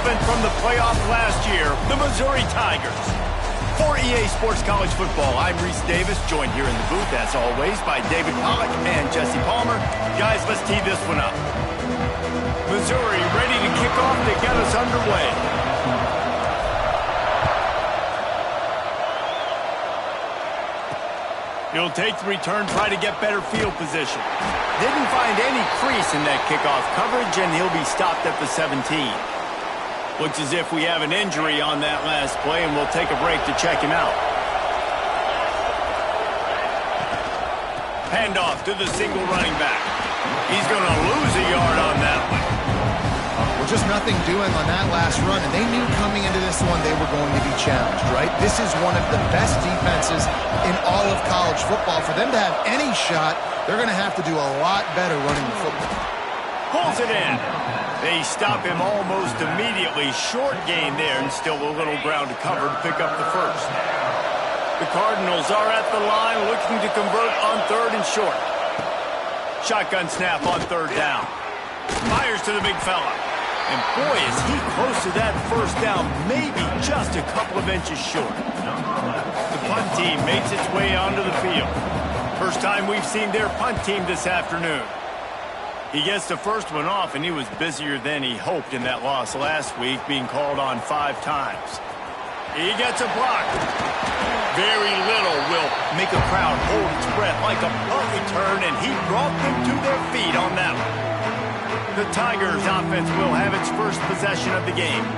replacement from the playoff last year, the Missouri Tigers. For EA Sports College Football, I'm Reese Davis, joined here in the booth, as always, by David Pollack and Jesse Palmer. Guys, let's tee this one up. Missouri ready to kick off to get us underway. He'll take the return, try to get better field position. Didn't find any crease in that kickoff coverage, and he'll be stopped at the 17. Looks as if we have an injury on that last play, and we'll take a break to check him out. Handoff to the single running back. He's going to lose a yard on that one. Well, just nothing doing on that last run, and they knew coming into this one they were going to be challenged, right? This is one of the best defenses in all of college football. For them to have any shot, they're going to have to do a lot better running the football. Pulls it in. They stop him almost immediately. Short gain there, and still a little ground to cover to pick up the first. The Cardinals are at the line looking to convert on third and short. Shotgun snap on third down. Fires to the big fella. And boy, is he close to that first down, maybe just a couple of inches short. The punt team makes its way onto the field. First time we've seen their punt team this afternoon. He gets the first one off, and he was busier than he hoped in that loss last week, being called on 5 times. He gets a block. Very little will make a crowd hold its breath like a punt return, and he brought them to their feet on that one. The Tigers offense will have its first possession of the game.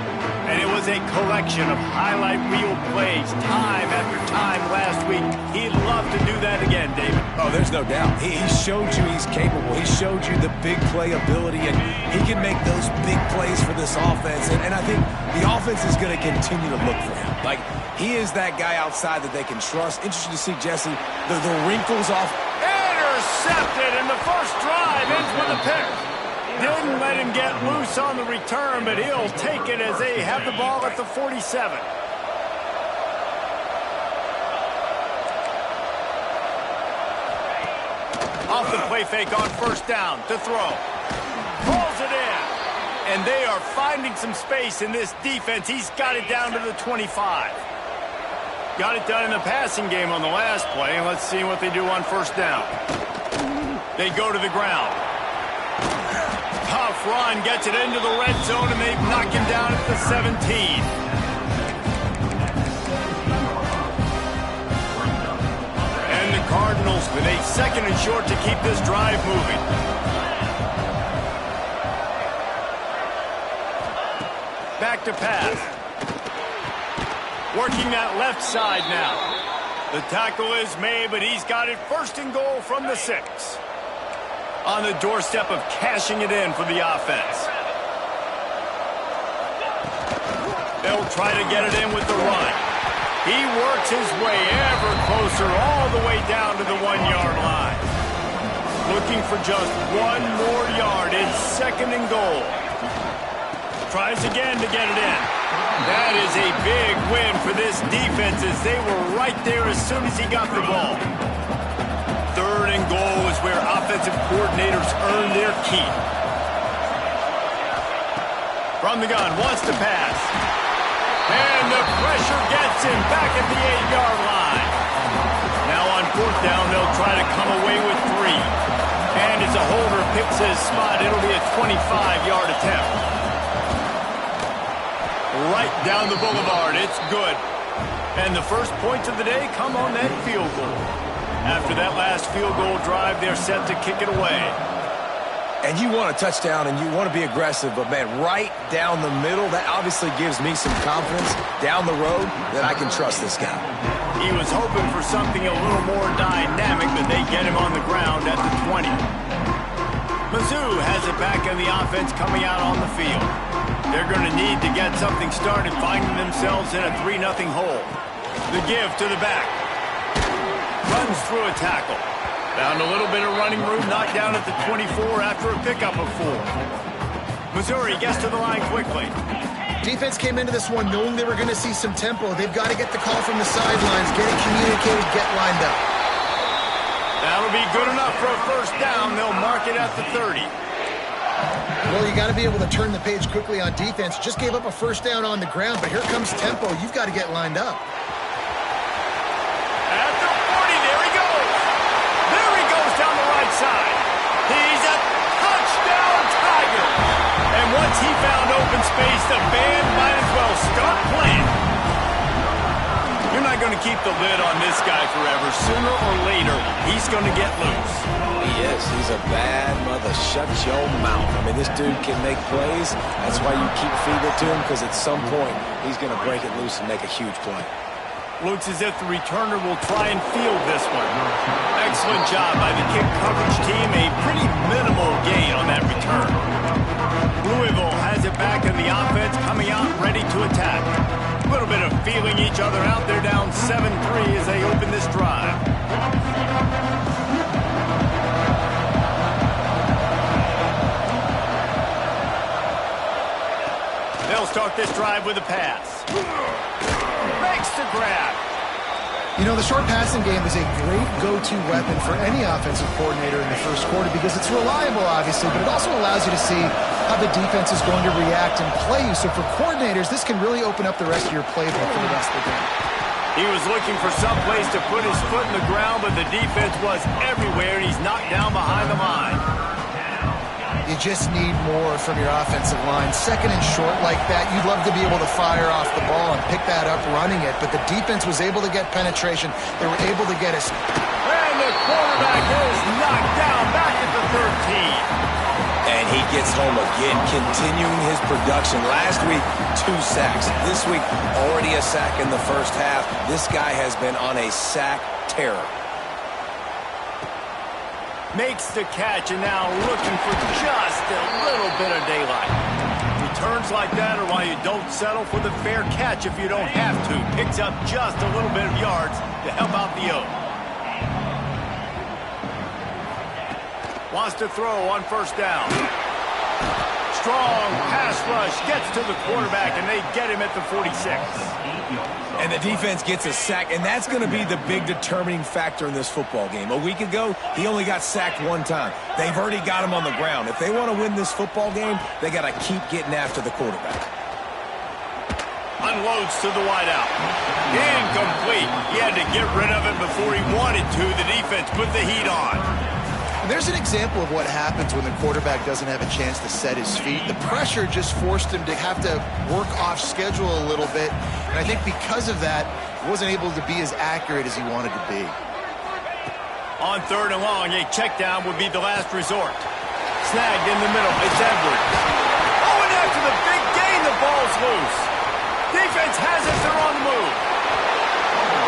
And it was a collection of highlight reel plays time after time last week. He'd love to do that again, David. Oh, there's no doubt. He showed you he's capable. He showed you the big play ability, and he can make those big plays for this offense. And I think the offense is going to continue to look for him. Like, he is that guy outside that they can trust. Interesting to see, Jesse, the wrinkles off. Intercepted, and the first drive ends with a pick. Didn't let him get loose on the return, but he'll take it as they have the ball at the 47. Off the play fake on first down to throw. Pulls it in. And they are finding some space in this defense. He's got it down to the 25. Got it done in the passing game on the last play, and let's see what they do on first down. They go to the ground. Tough run, gets it into the red zone, and they knock him down at the 17. And the Cardinals with a second and short to keep this drive moving. Back to pass. Working that left side now. The tackle is made, but he's got it first and goal from the 6. On the doorstep of cashing it in for the offense. They'll try to get it in with the run. He works his way ever closer all the way down to the 1-yard line. Looking for just one more yard. It's second and goal. Tries again to get it in. That is a big win for this defense as they were right there as soon as he got the ball. Third and goal is where offensive coordinators earn their keep. From the gun, wants to pass. And the pressure gets him back at the 8-yard line. Now on fourth down, they'll try to come away with 3. And as a holder picks his spot, it'll be a 25-yard attempt. Right down the boulevard, it's good. And the first points of the day come on that field goal. After that last field goal drive, they're set to kick it away. And you want a touchdown, and you want to be aggressive, but, man, right down the middle, that obviously gives me some confidence down the road that I can trust this guy. He was hoping for something a little more dynamic, but they get him on the ground at the 20. Mizzou has it back in the offense coming out on the field. They're going to need to get something started, finding themselves in a 3-0 hole. The give to the back. Runs through a tackle. Found a little bit of running room, knocked down at the 24 after a pickup of 4. Missouri gets to the line quickly. Defense came into this one knowing they were going to see some tempo. They've got to get the call from the sidelines, get it communicated, get lined up. That'll be good enough for a first down. They'll mark it at the 30. Well, you got to be able to turn the page quickly on defense. Just gave up a first down on the ground, but here comes tempo. You've got to get lined up. At the 40, there he goes. There he goes down the right side. He's a touchdown Tiger. And once he found open space, the band might as well start playing. You're not going to keep the lid on this guy forever. Sooner or later, he's going to get loose. He is. He's a bad mother. Shut your mouth. I mean, this dude can make plays. That's why you keep feeding it to him, because at some point, he's going to break it loose and make a huge play. Looks as if the returner will try and field this one. Excellent job by the kick coverage team. A pretty minimal gain on that return. Louisville has it back in the offense, coming out ready to attack. A little bit of feeling each other out. They're down 7-3 as they open this drive. They'll start this drive with a pass. Makes the grab. You know, the short passing game is a great go-to weapon for any offensive coordinator in the first quarter because it's reliable, obviously, but it also allows you to see how the defense is going to react and play you. So for coordinators, this can really open up the rest of your playbook for the rest of the game. He was looking for some place to put his foot in the ground, but the defense was everywhere, and he's knocked down behind the line. You just need more from your offensive line. Second and short like that, you'd love to be able to fire off the ball and pick that up running it, but the defense was able to get penetration. They were able to get us. And the quarterback is knocked down back at the 13. And he gets home again, continuing his production. Last week, 2 sacks. This week, already a sack in the first half. This guy has been on a sack terror. Makes the catch, and now looking for just a little bit of daylight. Returns like that are why you don't settle for the fair catch if you don't have to. Picks up just a little bit of yards to help out the O. Wants to throw on first down. Strong pass rush gets to the quarterback, and they get him at the 46. And the defense gets a sack, and that's going to be the big determining factor in this football game. A week ago, he only got sacked 1 time. They've already got him on the ground. If they want to win this football game, they got to keep getting after the quarterback. Unloads to the wideout. Incomplete. He had to get rid of it before he wanted to. The defense put the heat on. There's an example of what happens when the quarterback doesn't have a chance to set his feet. The pressure just forced him to have to work off schedule a little bit. And I think because of that, he wasn't able to be as accurate as he wanted to be. On 3rd and long, a check down would be the last resort. Snagged in the middle. It's Edwards. Oh, and after the big gain, the ball's loose. Defense has it. They're on the move.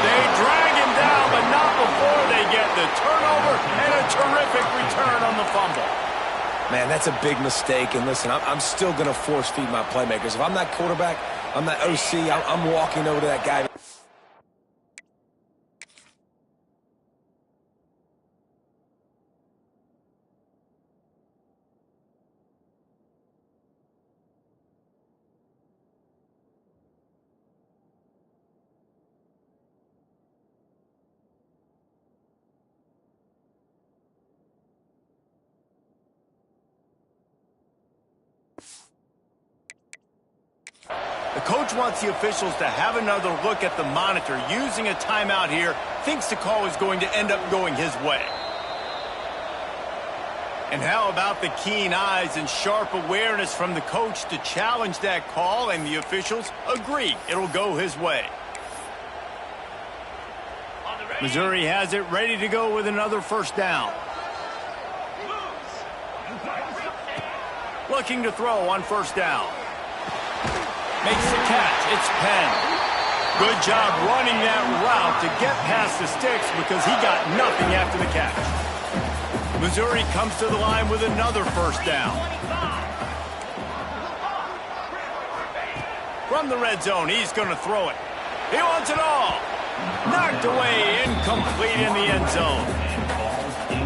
They drag him down, but not before they get the turnover and a terrific return on the fumble. Man, that's a big mistake. And listen, I'm still going to force feed my playmakers. If I'm that quarterback, I'm that OC, I'm walking over to that guy. The coach wants the officials to have another look at the monitor. Using a timeout here, thinks the call is going to end up going his way. And how about the keen eyes and sharp awareness from the coach to challenge that call, and the officials agree it'll go his way. Missouri has it ready to go with another first down. Looking to throw on first down. Makes the catch. It's Penn. Good job running that route to get past the sticks because he got nothing after the catch. Missouri comes to the line with another first down. From the red zone, he's going to throw it. He wants it all. Knocked away, incomplete in the end zone.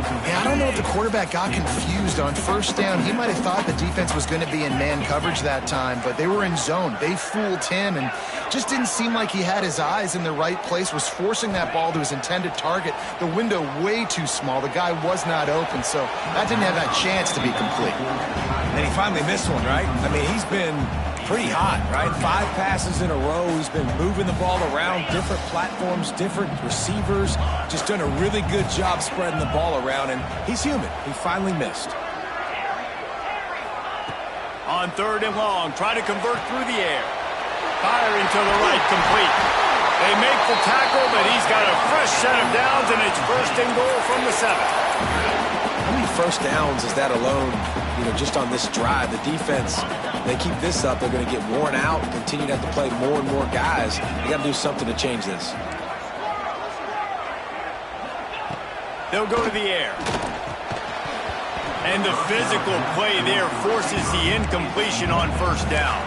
Yeah, I don't know if the quarterback got confused on first down. He might have thought the defense was going to be in man coverage that time, but they were in zone. They fooled him and just didn't seem like he had his eyes in the right place, was forcing that ball to his intended target. The window way too small. The guy was not open, so that didn't have that chance to be complete. And he finally missed one, right? I mean, he's been pretty hot, right? 5 passes in a row. He's been moving the ball around, different platforms, different receivers. Just done a really good job spreading the ball around, and he's human. He finally missed. On 3rd and long, try to convert through the air. Firing to the right, complete. They make the tackle, but he's got a fresh set of downs, and it's 1st and goal from the 7. How many first downs is that alone, just on this drive? The defense, they keep this up, they're going to get worn out, continue to have to play more and more guys. They got to do something to change this. They'll go to the air. And the physical play there forces the incompletion on 1st down.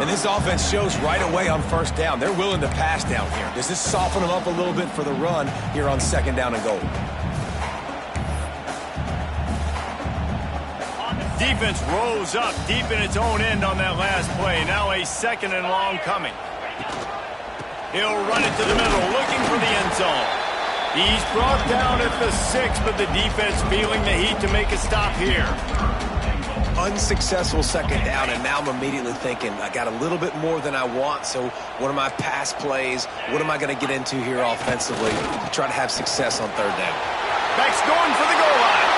And this offense shows right away on 1st down. They're willing to pass down here. Does this soften them up a little bit for the run here on 2nd down and goal? Defense rose up deep in its own end on that last play. Now a 2nd and long coming. He'll run it to the middle, looking for the end zone. He's brought down at the 6, but the defense feeling the heat to make a stop here. Unsuccessful 2nd down, and now I'm immediately thinking, I got a little bit more than I want, so what are my pass plays? What am I going to get into here offensively to try to have success on 3rd down? Beck's going for the goal line.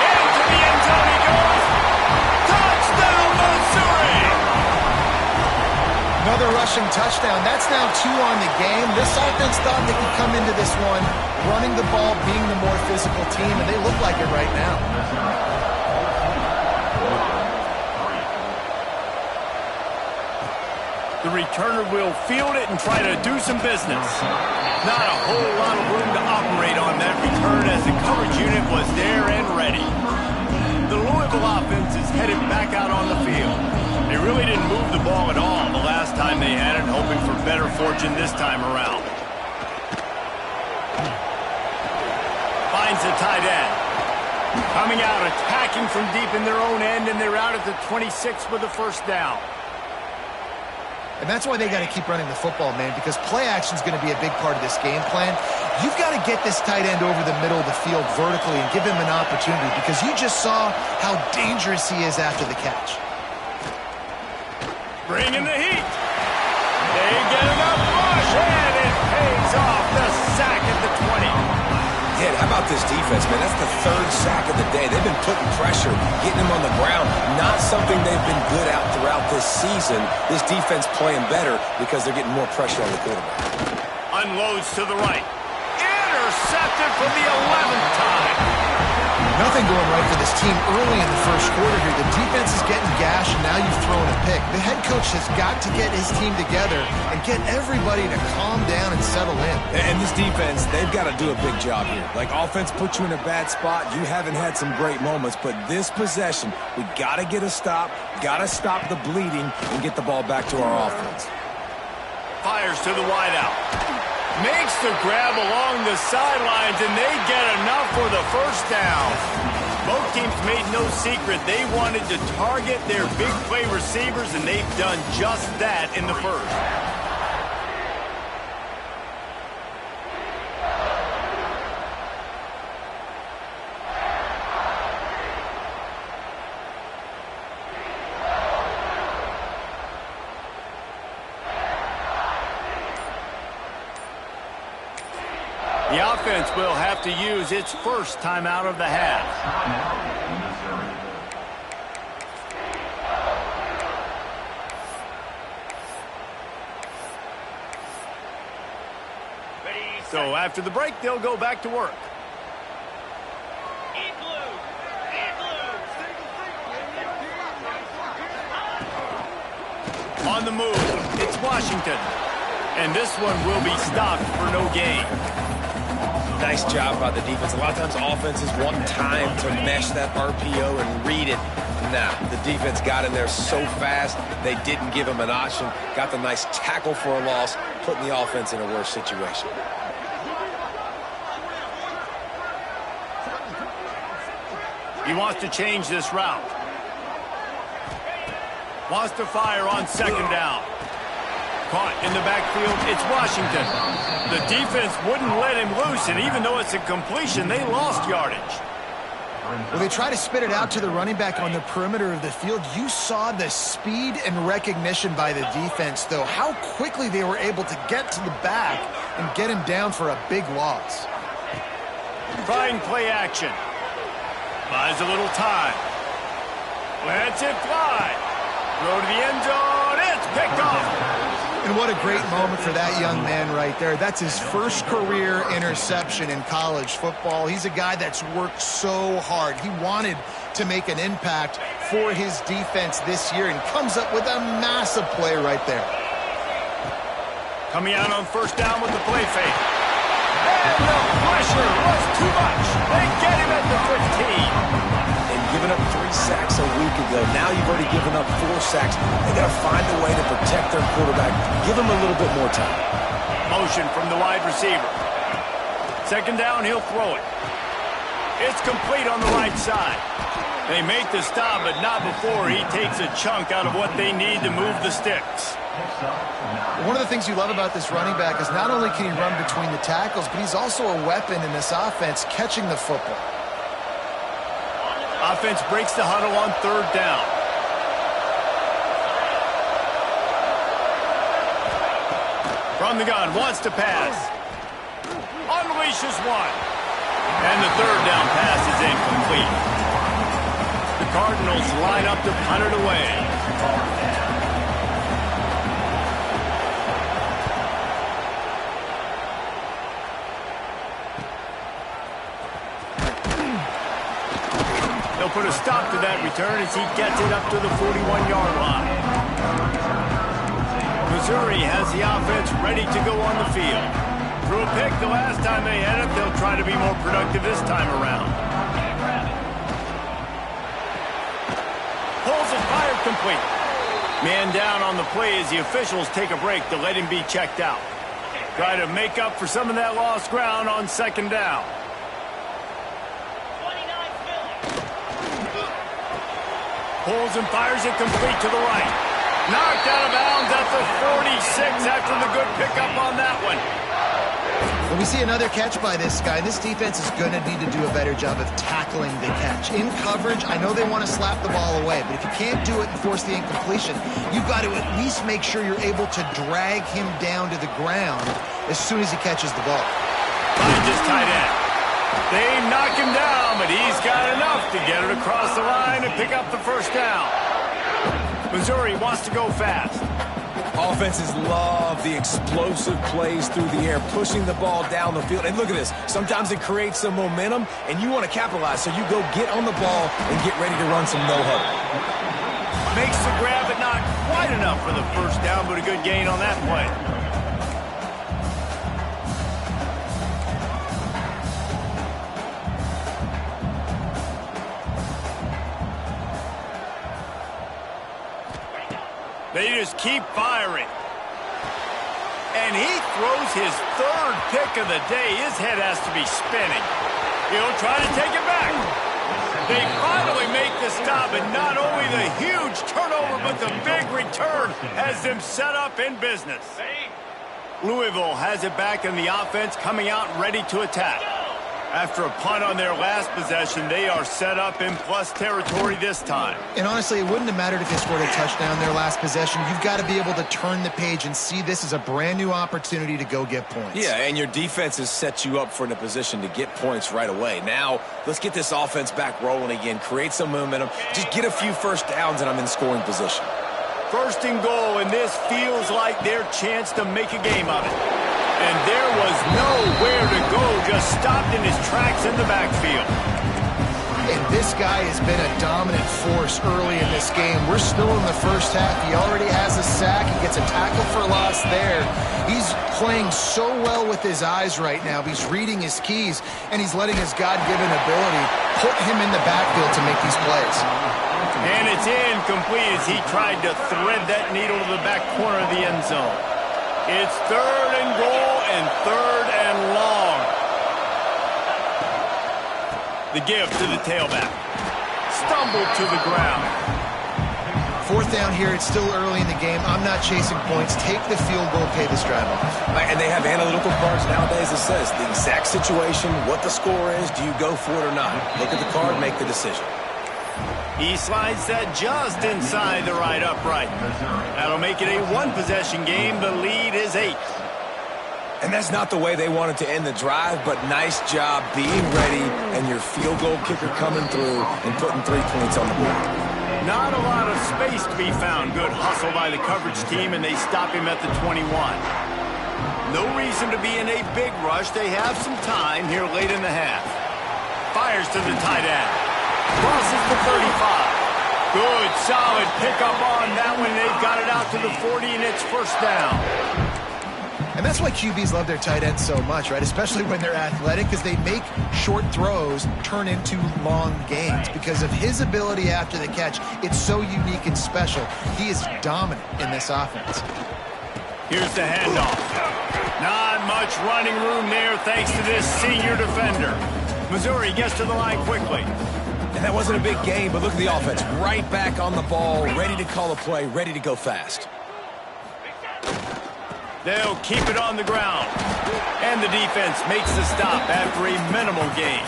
Into the end zone he goes. Touchdown, Missouri! Another rushing touchdown. That's now 2 on the game. This offense thought they could come into this one running the ball, being the more physical team, and they look like it right now. The returner will field it and try to do some business. Not a whole lot of room to operate on that return as the coverage unit was there and ready. The Louisville offense is headed back out on the field. They really didn't move the ball at all the last time they had it, hoping for better fortune this time around. Finds the tight end. Coming out, attacking from deep in their own end, and they're out at the 26 with the 1st down. And that's why they got to keep running the football, man, because play action is going to be a big part of this game plan. You've got to get this tight end over the middle of the field vertically and give him an opportunity, because you just saw how dangerous he is after the catch. Bringing the heat. They get enough push, and it pays off. The sack at the 20. Yeah, how about this defense, man? That's the 3rd sack of the day. They've been putting pressure, getting them on the ground. Not something they've been good at throughout this season. This defense playing better because they're getting more pressure on the quarterback. Unloads to the right. Intercepted for the 11th time. Nothing going right for this team early in the 1st quarter here. The defense is getting gashed, and now you've thrown a pick. The head coach has got to get his team together and get everybody to calm down and settle in. And this defense, they've got to do a big job here. Like, offense put you in a bad spot. You haven't had some great moments, but this possession, we got to get a stop, got to stop the bleeding, and get the ball back to our offense. Fires to the wideout. Makes the grab along the sidelines, and they get enough for the 1st down. Both teams made no secret they wanted to target their big play receivers, and they've done just that in the 1st. The offense will have to use its 1st time out of the half. So after the break, they'll go back to work. On the move, it's Washington. And this one will be stopped for no gain. Nice job by the defense. A lot of times offenses want time to mesh that RPO and read it. Nah, the defense got in there so fast, they didn't give him an option. Got the nice tackle for a loss, putting the offense in a worse situation. He wants to change this route. Wants to fire on second down. Caught in the backfield, it's Washington. The defense wouldn't let him loose, and even though it's a completion, they lost yardage. Well, they try to spit it out to the running back on the perimeter of the field. You saw the speed and recognition by the defense, though. How quickly they were able to get to the back and get him down for a big loss. Trying play action. Buys a little time. Lets it fly. Throw to the end zone. It's picked off. And what a great moment for that young man right there. That's his first career interception in college football. He's a guy that's worked so hard. He wanted to make an impact for his defense this year and comes up with a massive play right there. Coming out on first down with the play fake. And the pressure was too much. They get him at the 15. And giving up 3 sacks a week ago. Now you've already given up 4 sacks. They got to find a way to protect their quarterback. Give him a little bit more time. Motion from the wide receiver. Second down, he'll throw it. It's complete on the right side. They make the stop, but not before he takes a chunk out of what they need to move the sticks. One of the things you love about this running back is not only can he run between the tackles, but he's also a weapon in this offense catching the football. Offense breaks the huddle on third down. From the gun, wants to pass. Unleashes one. And the third down pass is incomplete. The Cardinals line up to punt it away. They'll put a stop to that return as he gets it up to the 41-yard line. Missouri has the offense ready to go on the field. Threw a pick the last time they had it. They'll try to be more productive this time around. Pulls it, fired complete. Man down on the play as the officials take a break to let him be checked out. Try to make up for some of that lost ground on second down. Pulls and fires it complete to the right. Knocked out of bounds at the 46 after the good pickup on that one. When we see another catch by this guy, this defense is going to need to do a better job of tackling the catch. In coverage, I know they want to slap the ball away, but if you can't do it and force the incompletion, you've got to at least make sure you're able to drag him down to the ground as soon as he catches the ball. Finds his tight end. They knock him down, but he's got enough to get it across the line and pick up the first down. Missouri wants to go fast. Offenses love the explosive plays through the air, pushing the ball down the field. And look at this. Sometimes it creates some momentum, and you want to capitalize. So you go get on the ball and get ready to run some no-huddle. Makes the grab, but not quite enough for the first down, but a good gain on that play. They just keep firing. And he throws his third pick of the day. His head has to be spinning. He'll try to take it back. They finally make the stop, and not only the huge turnover, but the big return has them set up in business. Louisville has it back in the offense, coming out ready to attack. After a punt on their last possession, they are set up in plus territory this time. And honestly, it wouldn't have mattered if they scored a touchdown their last possession. You've got to be able to turn the page and see this as a brand new opportunity to go get points. Yeah, and your defense has set you up for in a position to get points right away. Now, let's get this offense back rolling again, create some momentum, just get a few first downs, and I'm in scoring position. First and goal, and this feels like their chance to make a game of it. And there was nowhere to go, just stopped in his tracks in the backfield. And this guy has been a dominant force early in this game. We're still in the first half. He already has a sack. He gets a tackle for loss there. He's playing so well with his eyes right now. He's reading his keys, and he's letting his God-given ability put him in the backfield to make these plays. And it's incomplete as he tried to thread that needle to the back corner of the end zone. It's third and goal and third and long. The give to the tailback. stumbled to the ground. Fourth down here, it's still early in the game. I'm not chasing points. Take the field goal, pay this drive off. And they have analytical cards nowadays that says the exact situation, what the score is, do you go for it or not? Look at the card, make the decision. He slides that just inside the right upright. That'll make it a one-possession game. The lead is 8. And that's not the way they wanted to end the drive, but nice job being ready and your field goal kicker coming through and putting 3 points on the board. Not a lot of space to be found. Good hustle by the coverage team, and they stop him at the 21. No reason to be in a big rush. They have some time here late in the half. Fires to the tight end. Crosses the 35. Good, solid pickup on that one. They've got it out to the 40, and it's first down. And that's why QBs love their tight ends so much, right? Especially when they're athletic, because they make short throws turn into long gains. Because of his ability after the catch, it's so unique and special. He is dominant in this offense. Here's the handoff. Not much running room there thanks to this senior defender. Missouri gets to the line quickly. And that wasn't a big game, but look at the offense. Right back on the ball, ready to call a play, ready to go fast. They'll keep it on the ground. And the defense makes the stop after a minimal gain.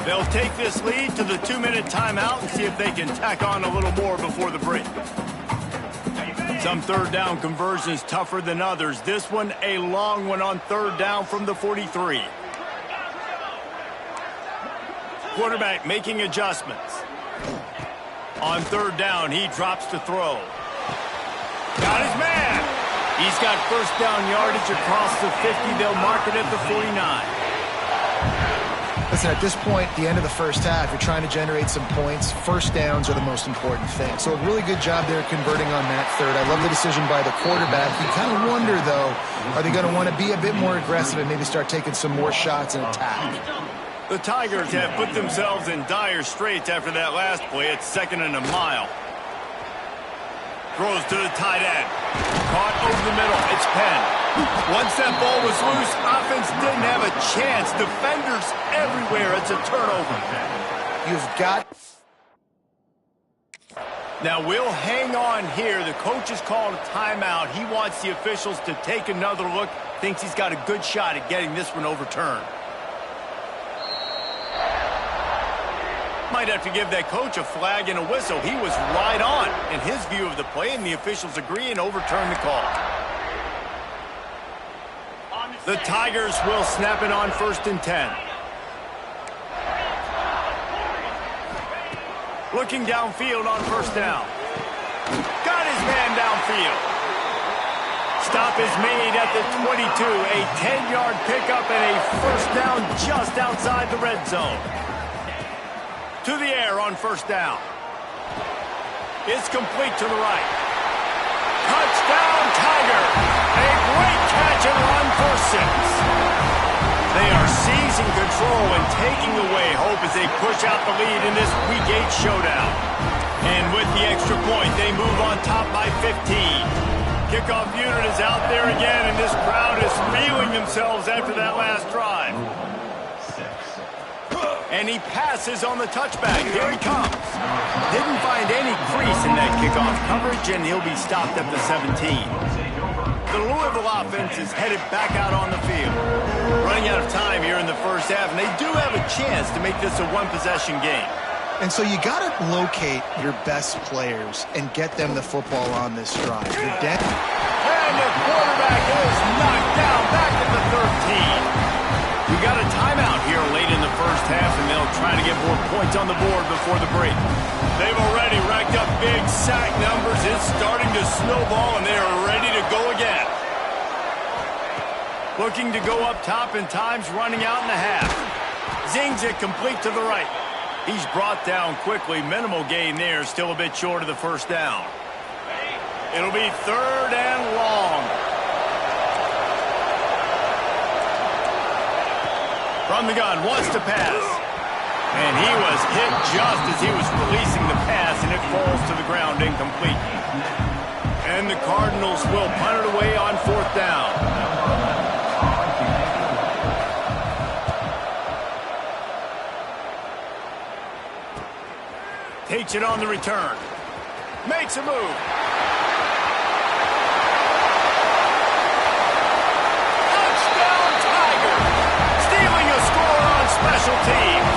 They'll take this lead to the 2-minute timeout and see if they can tack on a little more before the break. Some third down conversions tougher than others. This one a long one on third down from the 43. Quarterback making adjustments. On third down, he drops to throw. Got his man. He's got first down yardage across the 50. They'll mark it at the 49. Listen, at this point, the end of the first half, you're trying to generate some points. First downs are the most important thing. So a really good job there converting on that third. I love the decision by the quarterback. You kind of wonder, though, are they going to want to be a bit more aggressive and maybe start taking some more shots and attack? The Tigers have put themselves in dire straits after that last play. It's 2nd and a mile. Throws to the tight end. Caught over the middle. It's Penn. Once that ball was loose, offense didn't have a chance. Defenders everywhere. It's a turnover. You've got... Now we'll hang on here. The coach has called a timeout. He wants the officials to take another look. Thinks he's got a good shot at getting this one overturned. Might have to give that coach a flag and a whistle. He was right on in his view of the play, and the officials agree and overturn the call. The Tigers will snap it on 1st and 10. Looking downfield on first down. Got his man downfield. Stop is made at the 22. A 10-yard pickup and a first down just outside the red zone. To the air on first down. It's complete to the right. Touchdown, Tiger. A great catch and run for 6. They are seizing control and taking away hope as they push out the lead in this Week 8 showdown. And with the extra point, they move on top by 15. Kickoff unit is out there again, and this crowd is feeling themselves after that last drive. And he passes on the touchback. Here he comes. Didn't find any crease in that kickoff coverage, and he'll be stopped at the 17. The Louisville offense is headed back out on the field. Running out of time here in the first half, and they do have a chance to make this a one-possession game. And so you got to locate your best players and get them the football on this drive. And the quarterback is knocked down back at the 13. We got a timeout here late in the first half, and they'll try to get more points on the board before the break. They've already racked up big sack numbers. It's starting to snowball, and they are ready to go again. Looking to go up top, and time's running out in the half. Zings it complete to the right. He's brought down quickly. Minimal gain there, still a bit short of the first down. It'll be 3rd and long. From the gun, wants to pass. And he was hit just as he was releasing the pass, and it falls to the ground incomplete. And the Cardinals will punt it away on 4th down. Waits it on the return. Makes a move. Touchdown, Tiger! Stealing a score on special teams.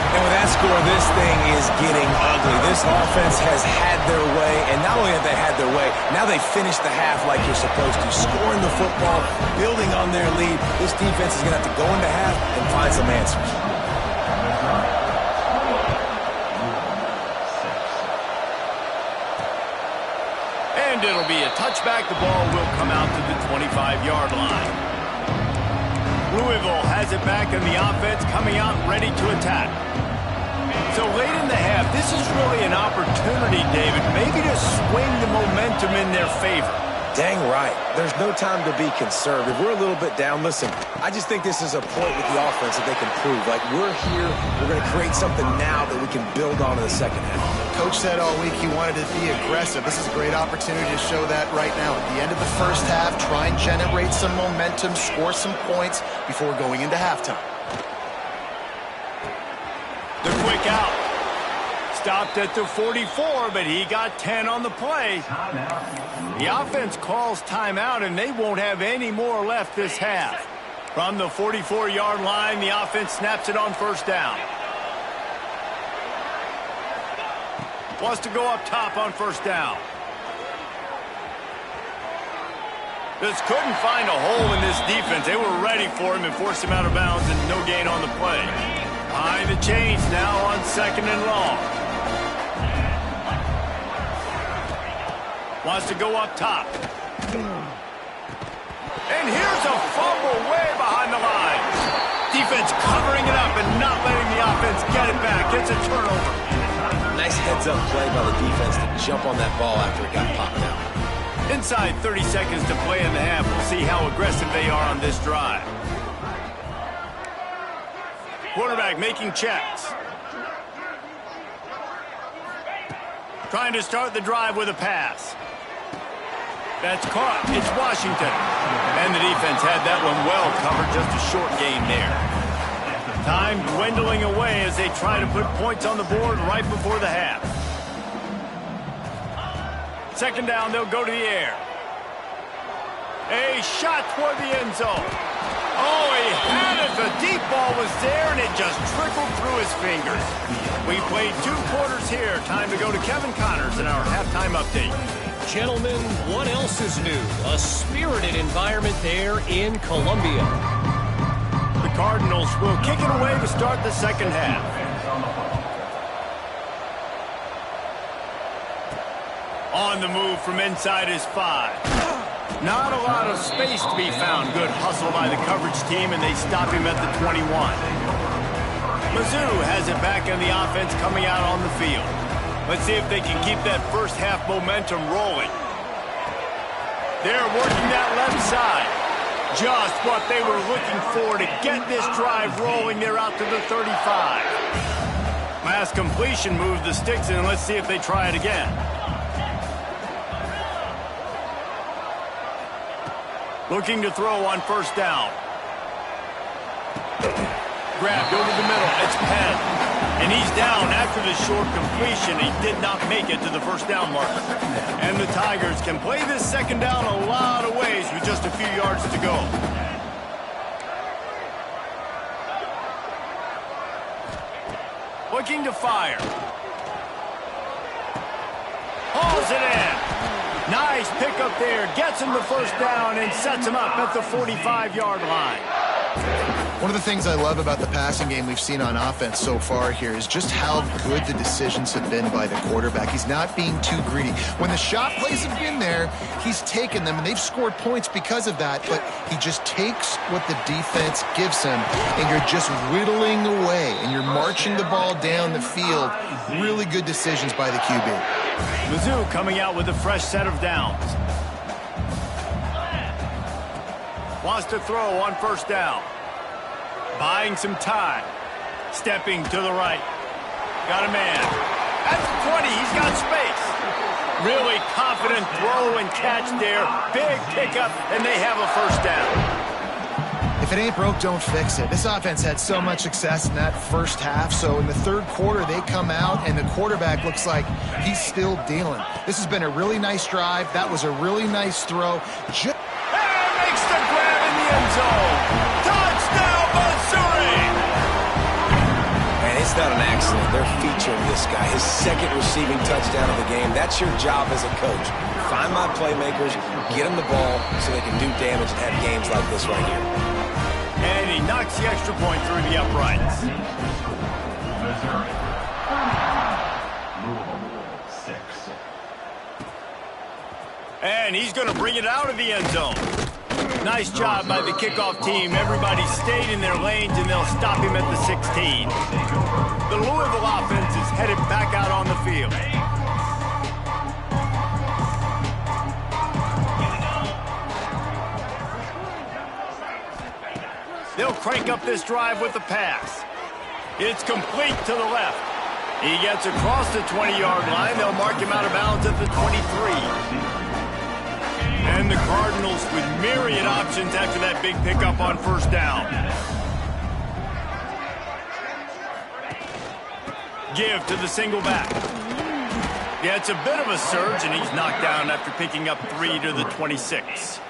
And with that score, this thing is getting ugly. This offense has had their way, and not only have they had their way, now they finished the half like you're supposed to, scoring the football, building on their lead. This defense is going to have to go into half and find some answers. And it'll be a touchback. The ball will come out to the 25-yard line. Louisville has it back in the offense, coming out ready to attack. So late in the half, this is really an opportunity, David, maybe to swing the momentum in their favor. Dang right. There's no time to be conservative. We're a little bit down. Listen, I just think this is a point with the offense that they can prove. Like, we're here, we're going to create something now that we can build on in the second half. Coach said all week he wanted to be aggressive. This is a great opportunity to show that right now. At the end of the first half, try and generate some momentum, score some points before going into halftime. The quick out. Stopped at the 44, but he got 10 on the play. The offense calls timeout, and they won't have any more left this half. From the 44-yard line, the offense snaps it on first down. Wants to go up top on first down. Just couldn't find a hole in this defense. They were ready for him and forced him out of bounds, and no gain on the play. Behind the chains now on second and long. Wants to go up top. And here's a fumble way behind the line. Defense covering it up and not letting the offense get it back. It's a turnover. Nice heads-up play by the defense to jump on that ball after it got popped out. Inside 30 seconds to play in the half. We'll see how aggressive they are on this drive. Quarterback making checks. Trying to start the drive with a pass. That's caught. It's Washington. And the defense had that one well covered. Just a short gain there. Time dwindling away as they try to put points on the board right before the half. Second down, they'll go to the air. A shot toward the end zone. Oh, he had it. The deep ball was there, and it just trickled through his fingers. We played 2 quarters here. Time to go to Kevin Connors in our halftime update. Gentlemen, what else is new? A spirited environment there in Columbia. The Cardinals will kick it away to start the second half. On the move from inside his 5. Not a lot of space to be found. Good hustle by the coverage team, and they stop him at the 21. Mizzou has it back in the offense coming out on the field. Let's see if they can keep that first half momentum rolling. They're working that left side. Just what they were looking for to get this drive rolling. They're out to the 35. Mass completion moves the sticks in. Let's see if they try it again. Looking to throw on first down. Grabbed over the middle. It's Penn. And he's down after the short completion. He did not make it to the first down marker. And the Tigers can play this second down a lot of ways with just a few yards to go. Looking to fire. Hauls it in. Nice pickup there. Gets him the first down and sets him up at the 45-yard line. One of the things I love about the passing game we've seen on offense so far here is just how good the decisions have been by the quarterback. He's not being too greedy. When the shot plays have been there, he's taken them, and they've scored points because of that, but he just takes what the defense gives him, and you're just whittling away, and you're marching the ball down the field. Really good decisions by the QB. Mizzou coming out with a fresh set of downs. Wants to throw on first down. Buying some time. Stepping to the right. Got a man. At the 20, he's got space. Really confident throw and catch there. Big pickup, and they have a first down. If If it ain't broke, don't fix it. This offense had so much success in that first half, so in the third quarter, they come out, and the quarterback looks like he's still dealing. This has been a really nice drive. That was a really nice throw. Makes the grab in the end zone. Touchdown, Missouri! And it's not an accident. They're featuring this guy. His second receiving touchdown of the game. That's your job as a coach. Find my playmakers, get them the ball so they can do damage and have games like this right here. And he knocks the extra point through the uprights. And he's going to bring it out of the end zone. Nice job by the kickoff team. Everybody stayed in their lanes, and they'll stop him at the 16. The Louisville offense is headed back out on the field. They'll crank up this drive with the pass. It's complete to the left. He gets across the 20-yard line. They'll mark him out of bounds at the 23. And the Cardinals with myriad options after that big pickup on first down. Give to the single back. Yeah, it's a bit of a surge, and he's knocked down after picking up 3 to the 26.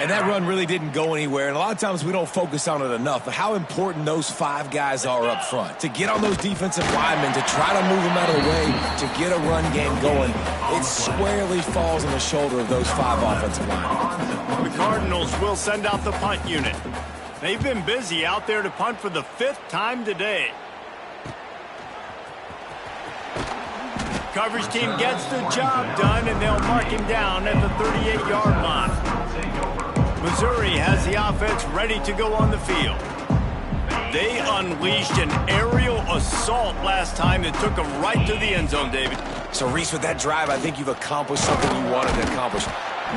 And that run really didn't go anywhere, and a lot of times we don't focus on it enough, but how important those 5 guys are up front. To get on those defensive linemen, to try to move them out of the way, to get a run game going, it squarely falls on the shoulder of those 5 offensive linemen. The Cardinals will send out the punt unit. They've been busy out there to punt for the 5th time today. Coverage team gets the job done, and they'll mark him down at the 38-yard line. Missouri has the offense ready to go on the field. They unleashed an aerial assault last time that took them right to the end zone, David. So, Reese, with that drive, I think you've accomplished something you wanted to accomplish.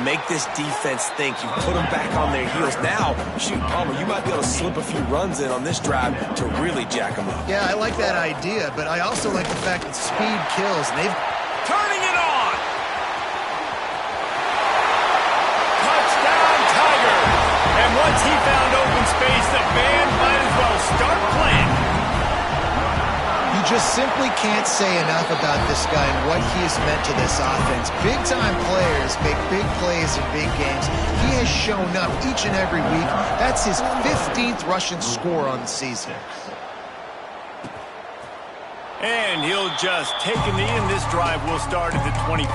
Make this defense think. You put them back on their heels. Now, shoot, Palmer, you might be able to slip a few runs in on this drive to really jack them up. Yeah, I like that idea, but I also like the fact that speed kills. And they've turning it on. Touchdown, Tigers. And once he found open space, the band might as well start playing. You just simply can't say enough about this guy and what he has meant to this offense. Big-time players make big plays in big games. He has shown up each and every week. That's his 15th rushing score on the season. And he'll just take a knee, and this drive will start at the 25.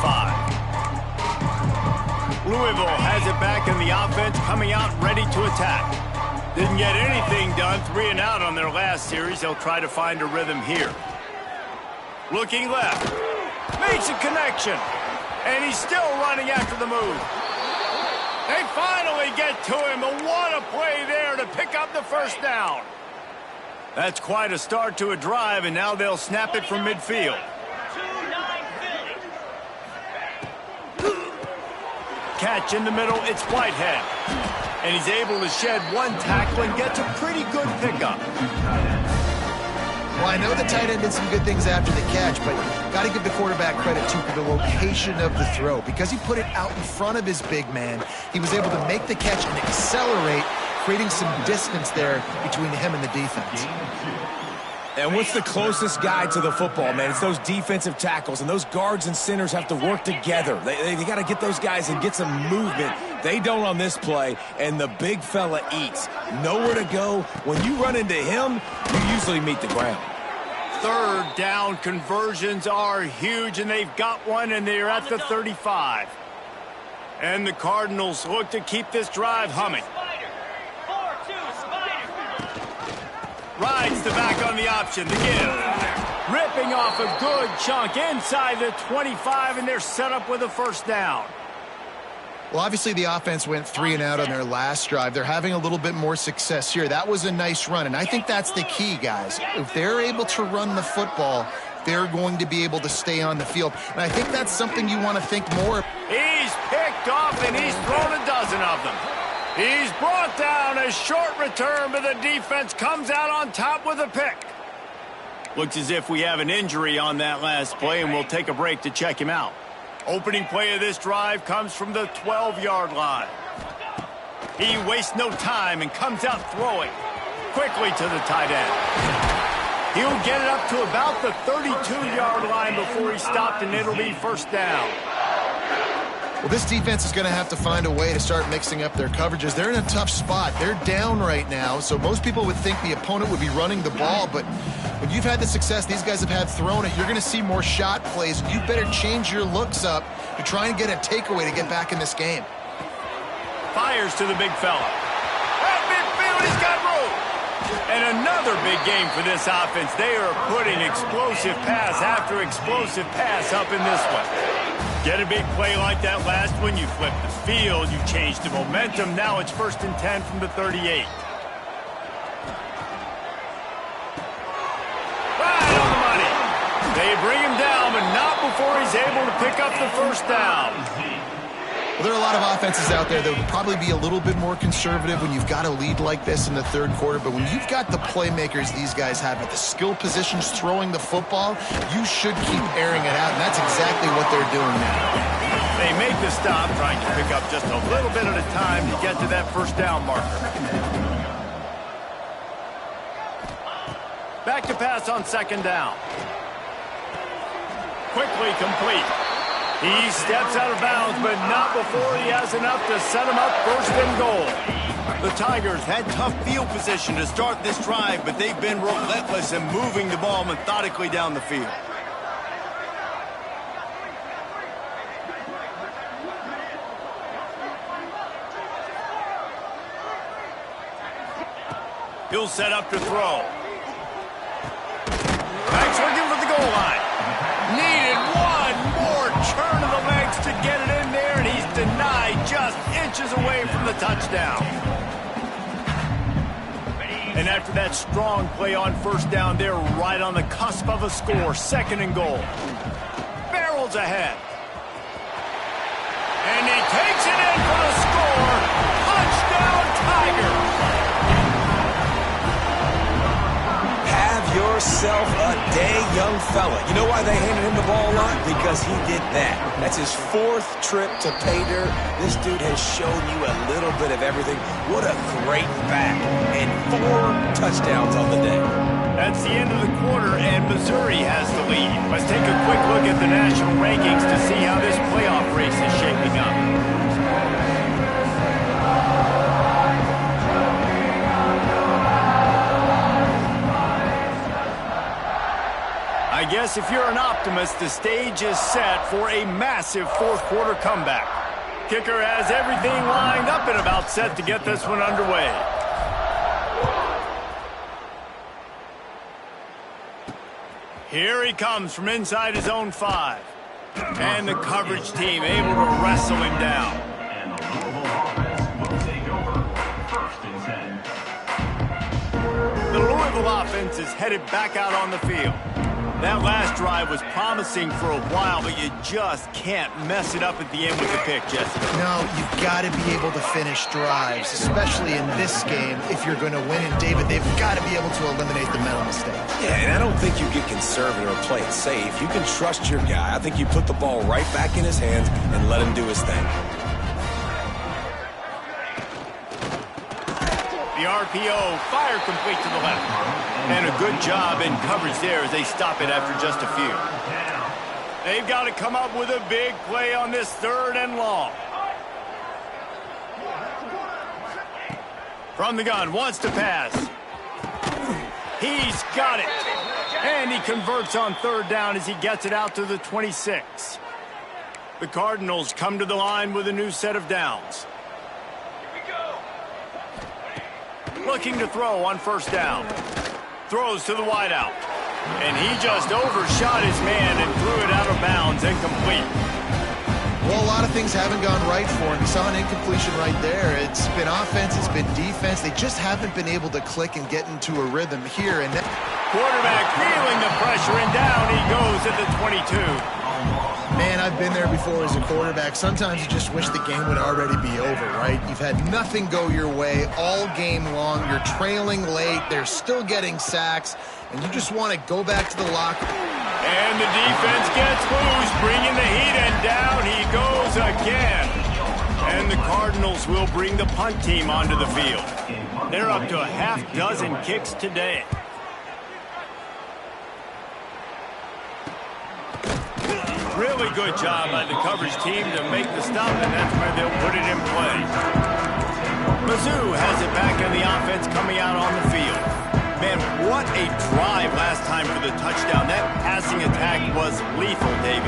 Louisville has it back, and the offense coming out ready to attack. Didn't get anything done, 3 and out on their last series. They'll try to find a rhythm here. Looking left. Makes a connection. And he's still running after the move. They finally get to him, and what a play there to pick up the first down. That's quite a start to a drive, and now they'll snap it from midfield. Catch in the middle, it's Whitehead. And he's able to shed 1 tackle and gets a pretty good pickup. Well, I know the tight end did some good things after the catch, but got to give the quarterback credit, too, for the location of the throw. Because he put it out in front of his big man, he was able to make the catch and accelerate, creating some distance there between him and the defense. And what's the closest guy to the football, man? It's those defensive tackles, and those guards and centers have to work together. They got to get those guys and get some movement. They don't on this play, and the big fella eats. Nowhere to go. When you run into him, you usually meet the ground. 3rd down conversions are huge, and they've got one, and they're at the 35. And the Cardinals look to keep this drive humming. Rides the back on the option, the give. Ripping off a good chunk inside the 25, and they're set up with a first down. Well, obviously the offense went 3 and out on their last drive. They're having a little bit more success here. That was a nice run, and I think that's the key, guys. If they're able to run the football, they're going to be able to stay on the field. And I think that's something you want to think more. He's picked off, and he's thrown a dozen of them. He's brought down a short return, but the defense comes out on top with a pick. Looks as if we have an injury on that last play, and we'll take a break to check him out. Opening play of this drive comes from the 12-yard line. He wastes no time and comes out throwing quickly to the tight end. He'll get it up to about the 32-yard line before he's stopped, and it'll be first down. Well, this defense is going to have to find a way to start mixing up their coverages. They're in a tough spot. They're down right now, so most people would think the opponent would be running the ball, but when you've had the success these guys have had throwing it, you're going to see more shot plays. You better change your looks up to try and get a takeaway to get back in this game. Fires to the big fella. At midfield, he's got room. And another big game for this offense. They are putting explosive pass after explosive pass up in this one. Get a big play like that last one, you flip the field, you change the momentum. Now it's 1st and 10 from the 38. Right on the money. They bring him down, but not before he's able to pick up the first down. Well, there are a lot of offenses out there that would probably be a little bit more conservative when you've got a lead like this in the third quarter, but when you've got the playmakers these guys have at the skill positions throwing the football, you should keep airing it out, and that's exactly what they're doing now. They make the stop, trying to pick up just a little bit at a time to get to that first down marker. Back to pass on 2nd down. Quickly complete. He steps out of bounds, but not before he has enough to set him up 1st and goal. The Tigers had tough field position to start this drive, but they've been relentless in moving the ball methodically down the field. He'll set up to throw. Back's looking for the goal line. Needed one more turn of the legs to get it in there, and he's denied just inches away from the touchdown. And after that strong play on 1st down, they're right on the cusp of a score. 2nd and goal. Barrels ahead. And he takes it in for the score. Touchdown, Tigers. Yourself a day, young fella. You know why they handed him the ball a lot? Because he did that. That's his 4th trip to pay dirt. This dude has shown you a little bit of everything. What a great back. And 4 touchdowns on the day. That's the end of the quarter, and Missouri has the lead. Let's take a quick look at the national rankings to see how this playoff race is shaping up. I guess if you're an optimist, the stage is set for a massive 4th quarter comeback. Kicker has everything lined up and about set to get this one underway. Here he comes from inside his own 5. And the coverage team able to wrestle him down. And the Louisville offense will take over 1st and 10. The Louisville offense is headed back out on the field. That last drive was promising for a while, but you just can't mess it up at the end with the pick, Jesse. No, you've got to be able to finish drives, especially in this game if you're going to win. And, David, they've got to be able to eliminate the mental mistakes. Yeah, and I don't think you get conservative or play it safe. You can trust your guy. I think you put the ball right back in his hands and let him do his thing. The RPO, fire complete to the left. And a good job in coverage there as they stop it after just a few. They've got to come up with a big play on this 3rd and long. From the gun, wants to pass. He's got it. And he converts on 3rd down as he gets it out to the 26. The Cardinals come to the line with a new set of downs. Looking to throw on 1st down. Throws to the wideout. And he just overshot his man and threw it out of bounds, incomplete. Well, a lot of things haven't gone right for him. You saw an incompletion right there. It's been offense, it's been defense. They just haven't been able to click and get into a rhythm here. And quarterback feeling the pressure, and down he goes at the 22. Man, I've been there before as a quarterback. Sometimes you just wish the game would already be over, right? You've had nothing go your way all game long. You're trailing late. They're still getting sacks. And you just want to go back to the locker room. And the defense gets loose, bringing the heat, and down he goes again. And the Cardinals will bring the punt team onto the field. They're up to a half dozen kicks today. Really good job by the coverage team to make the stop, and that's where they'll put it in play. Mizzou has it back in the offense coming out on the field. Man, what a drive last time for the touchdown. That passing attack was lethal, David.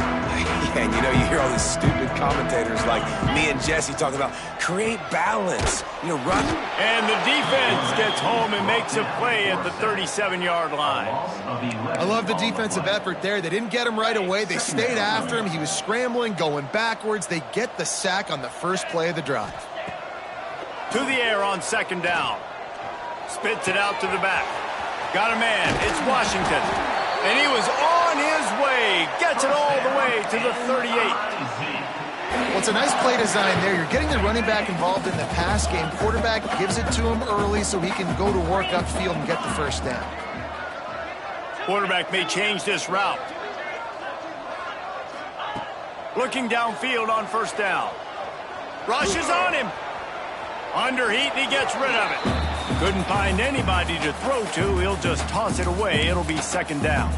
Yeah, and you know, you hear all these stupid commentators like me and Jesse talking about create balance, run. And the defense gets home and makes a play at the 37-yard line. I love the defensive effort there. They didn't get him right away. They stayed after him. He was scrambling, going backwards. They get the sack on the first play of the drive. To the air on second down. Spits it out to the back. Got a man. It's Washington. And he was on his way. Gets it all the way to the 38. Well, it's a nice play design there. You're getting the running back involved in the pass game. Quarterback gives it to him early so he can go to work upfield and get the first down. Quarterback may change this route. Looking downfield on first down. Rushes on him. Under heat, and he gets rid of it. Couldn't find anybody to throw to. He'll just toss it away. It'll be second down.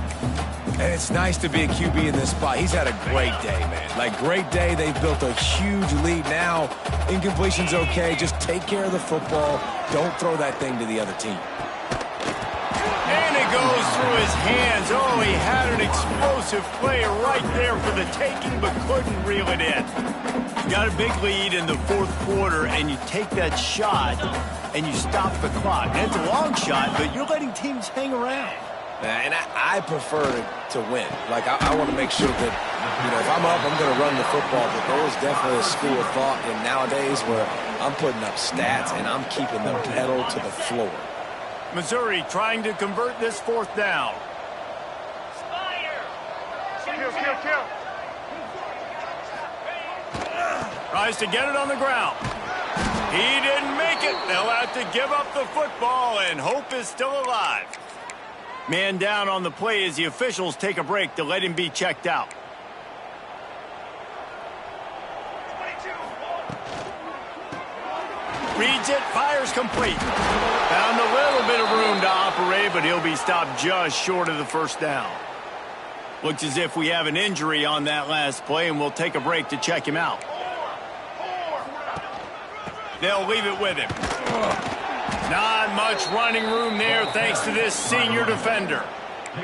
And it's nice to be a QB in this spot. He's had a great day, man. Great day. They've built a huge lead now. Incompletion's okay. Just take care of the football. Don't throw that thing to the other team. And it goes through his hands. Oh, he had an explosive play right there for the taking, but couldn't reel it in. You got a big lead in the fourth quarter, and you take that shot, and you stop the clock. And it's a long shot, but you're letting teams hang around. And I prefer to win. I want to make sure that, if I'm up, I'm going to run the football. But there is definitely a school of thought in nowadays where I'm putting up stats and I'm keeping the pedal to the floor. Missouri trying to convert this fourth down. Kill. Tries to get it on the ground. He didn't make it. They'll have to give up the football, and hope is still alive. Man down on the play as the officials take a break to let him be checked out. Reads it, fires complete. Found a little bit of room to operate, but he'll be stopped just short of the first down. Looks as if we have an injury on that last play, and we'll take a break to check him out. They'll leave it with him. Not much running room there thanks to this senior defender.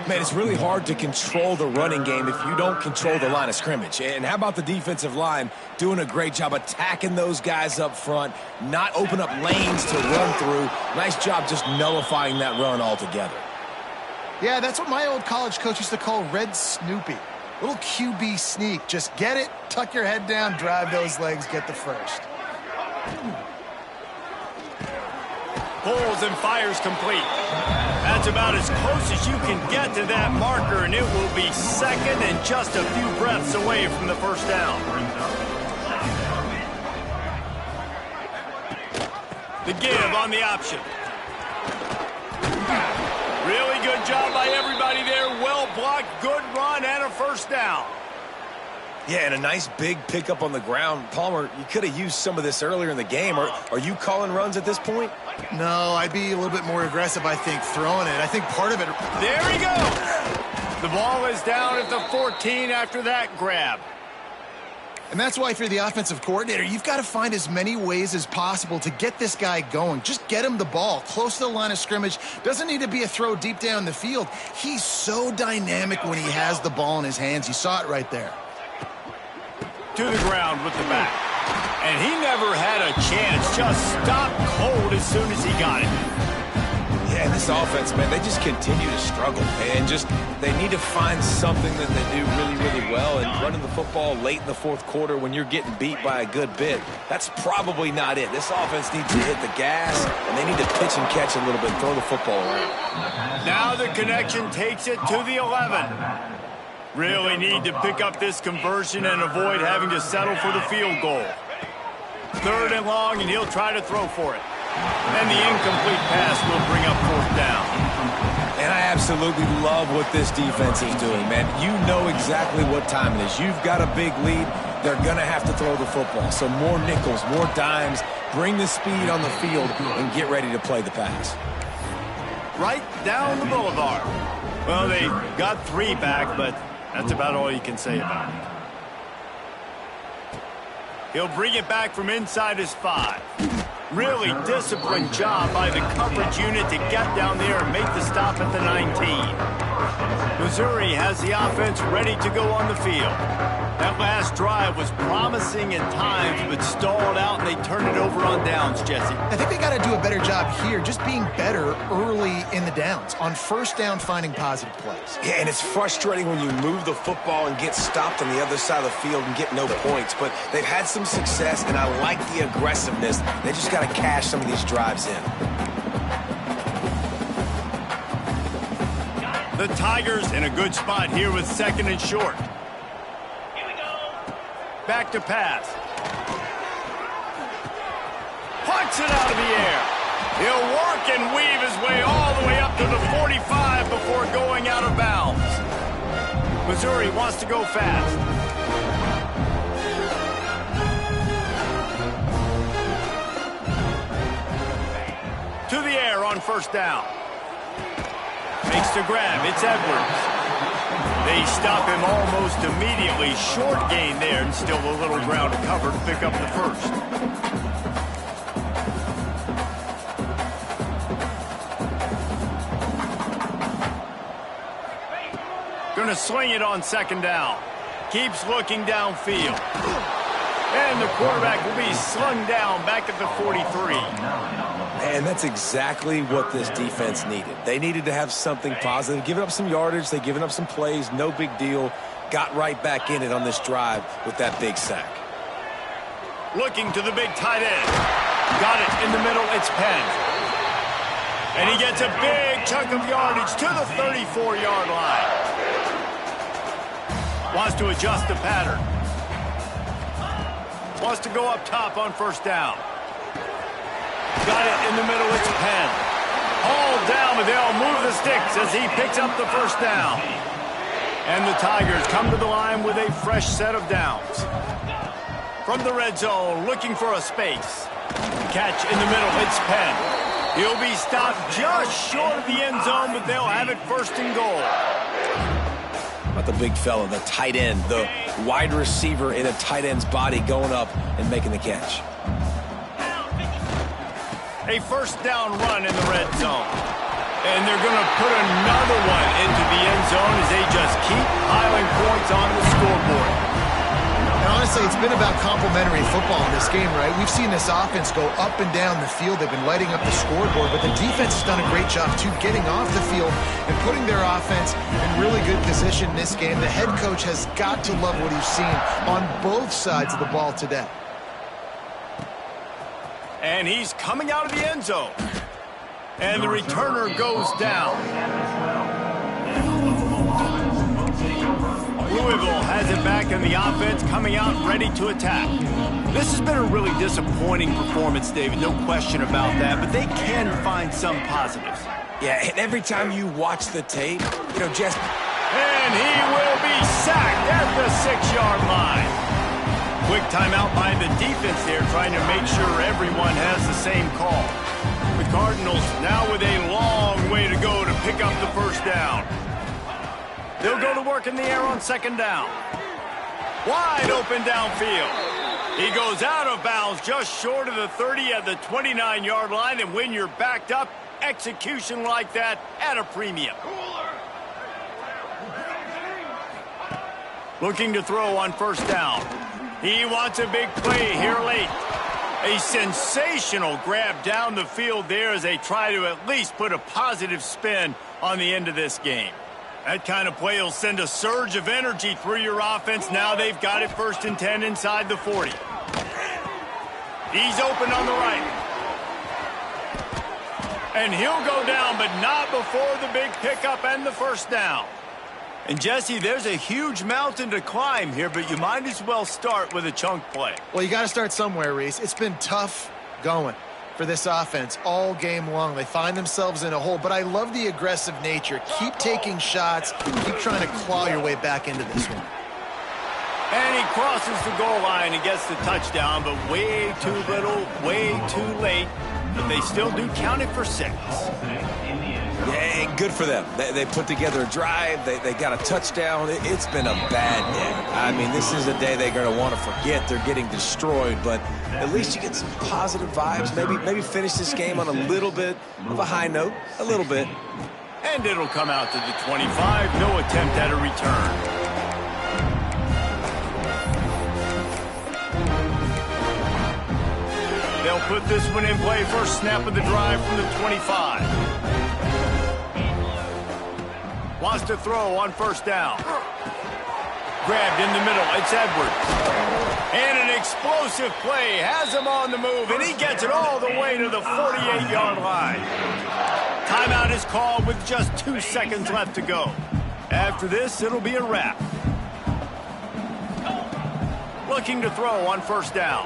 Man, it's really hard to control the running game if you don't control the line of scrimmage. And how about the defensive line doing a great job attacking those guys up front, not open up lanes to run through. Nice job just nullifying that run altogether. Yeah, that's what my old college coach used to call Red Snoopy. Little QB sneak. Just get it, tuck your head down, drive those legs, get the first. Pulls and fires complete. That's about as close as you can get to that marker, and it will be second and just a few breaths away from the first down. The give on the option. Really good job by everybody there. Well blocked, good run, and a first down. Yeah, and a nice big pickup on the ground. Palmer, you could have used some of this earlier in the game. Are you calling runs at this point? No, I'd be a little bit more aggressive, I think, throwing it. I think part of it... There he goes! The ball is down at the 14 after that grab. And that's why if you're the offensive coordinator, you've got to find as many ways as possible to get this guy going. Just get him the ball close to the line of scrimmage. Doesn't need to be a throw deep down the field. He's so dynamic when he has the ball in his hands. You saw it right there. To the ground with the back. And he never had a chance. Just stopped cold as soon as he got it. Yeah, this offense, man, they just continue to struggle. And they need to find something that they do really, really well. And running the football late in the fourth quarter when you're getting beat by a good bit, that's probably not it. This offense needs to hit the gas, and they need to pitch and catch a little bit, throw the football around. Now the connection takes it to the 11. Really need to pick up this conversion and avoid having to settle for the field goal. Third and long, and he'll try to throw for it. And the incomplete pass will bring up fourth down. And And I absolutely love what this defense is doing, man. You know exactly what time it is. You've got a big lead. They're going to have to throw the football. So more nickels, more dimes, bring the speed on the field, and get ready to play the pass. Right down the boulevard. Well, they got 3 back, but that's about all you can say about it. He'll bring it back from inside his 5. Really disciplined job by the coverage unit to get down there and make the stop at the 19. Missouri has the offense ready to go on the field. That last drive was promising at times, but stalled out, and they turned it over on downs, Jesse. I think they got to do a better job here, just being better early in the downs, on first down finding positive plays. Yeah, and it's frustrating when you move the football and get stopped on the other side of the field and get no points, but they've had some success, and I like the aggressiveness. They just got to cash some of these drives in. The Tigers in a good spot here with 2nd and short. Back to pass. Punts it out of the air. He'll work and weave his way all the way up to the 45 before going out of bounds. Missouri wants to go fast. To the air on first down. Makes the grab. It's Edwards. They stop him almost immediately. Short gain there, and still a little ground to cover to pick up the first. Going to sling it on 2nd down. Keeps looking downfield. And the quarterback will be slung down back at the 43. And that's exactly what this defense needed. They needed to have something positive. Giving up some yardage, they've given up some plays, no big deal. Got right back in it on this drive with that big sack. Looking to the big tight end. Got it in the middle, it's Penn. And he gets a big chunk of yardage to the 34-yard line. Wants to adjust the pattern. Wants to go up top on first down. Got it in the middle, it's Penn. Hauled down, but they'll move the sticks as he picks up the first down. And the Tigers come to the line with a fresh set of downs. From the red zone, looking for a space. Catch in the middle, it's Penn. He'll be stopped just short of the end zone, but they'll have it 1st and goal. About the big fella, the tight end, the wide receiver in a tight end's body going up and making the catch. A first down run in the red zone. And they're going to put another one into the end zone as they just keep piling points on the scoreboard. And honestly, it's been about complementary football in this game, right? We've seen this offense go up and down the field. They've been lighting up the scoreboard, but the defense has done a great job, too, getting off the field and putting their offense in really good position in this game. The head coach has got to love what he's seen on both sides of the ball today. And he's coming out of the end zone. And the returner goes down. Louisville has it back in the offense, coming out ready to attack. This has been a really disappointing performance, David, no question about that, but they can find some positives. Yeah, and every time you watch the tape, you know, just... And he will be sacked at the 6-yard line. Quick timeout by the defense there, trying to make sure everyone has the same call. The Cardinals now with a long way to go to pick up the first down. They'll go to work in the air on 2nd down. Wide open downfield. He goes out of bounds just short of the 30 at the 29-yard line, and when you're backed up, execution like that at a premium. Looking to throw on first down. He wants a big play here late. A sensational grab down the field there as they try to at least put a positive spin on the end of this game. That kind of play will send a surge of energy through your offense. Now they've got it 1st and 10 inside the 40. He's open on the right. And he'll go down, but not before the big pickup and the first down. And, Jesse, there's a huge mountain to climb here, but you might as well start with a chunk play. Well, you got to start somewhere, Reese. It's been tough going. for this offense all game long. They find themselves in a hole, but I love the aggressive nature. Keep taking shots. Keep trying to claw your way back into this one. And he crosses the goal line and gets the touchdown, but way too little, way too late. But they still do count it for 6. Yeah, good for them. They put together a drive. They got a touchdown. It's been a bad day. I mean, this is a day they're going to want to forget. They're getting destroyed, but at least you get some positive vibes. Maybe finish this game on a little bit of a high note, a little bit. And it'll come out to the 25. No attempt at a return. They'll put this one in play. First snap of the drive from the 25. Wants to throw on first down. Grabbed in the middle. It's Edwards. And an explosive play. Has him on the move, and he gets it all the way to the 48-yard line. Timeout is called with just 2 seconds left to go. After this, it'll be a wrap. Looking to throw on first down.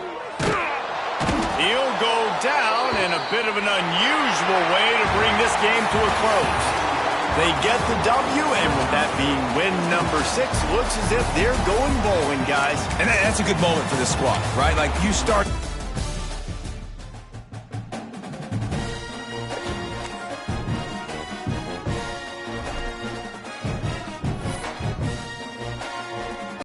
He'll go down in a bit of an unusual way to bring this game to a close. They get the W, and with that being win number 6, looks as if they're going bowling, guys. And that's a good moment for this squad, right? Like, you start